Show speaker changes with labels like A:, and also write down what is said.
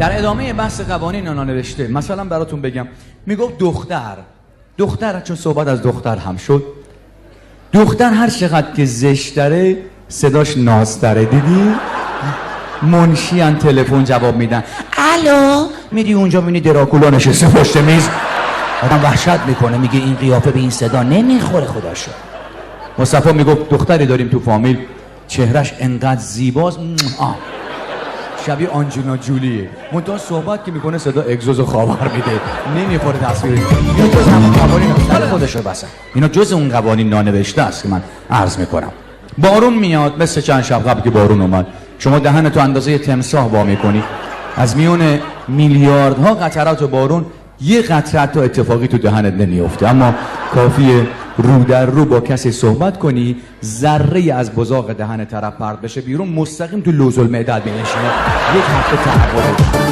A: در ادامه بحث قوانین نانوشته مثلا براتون بگم، میگفت دختر چون صحبت از دختر هم شد، دختر هر چقدر که زشتره صداش نازتره. دیدی؟ منشیان تلفن جواب میدن، الو، میری اونجا میبینی دراکولا نشسته پشت میز، آدم وحشت میکنه، میگه این قیافه به این صدا نمیخوره خداشو. مصطفی میگفت دختری داریم تو فامیل چهرش انقدر زیباست شبیه آنجلینا جولیه، منتها صحبت که میکنه صدا اگزوز خاور میده، نمیخوره تصویرش. اینا جز همون قوانین خودش رو بسن، اینا جز اون قوانین نانوشته است که من عرض میکنم. بارون میاد مثل چند شب قبل که بارون اومد، شما دهنتو اندازه تمساح وا میکنی، از میون میلیاردها قطرات بارون یه قطره تا اتفاقی تو دهنت نمیفته، اما کافیه رو در رو با کسی صحبت کنی، ذره از بزاق دهن طرف پرت بشه بیرون، مستقیم تو لوز المعده بنشینه، یک هفته تحول.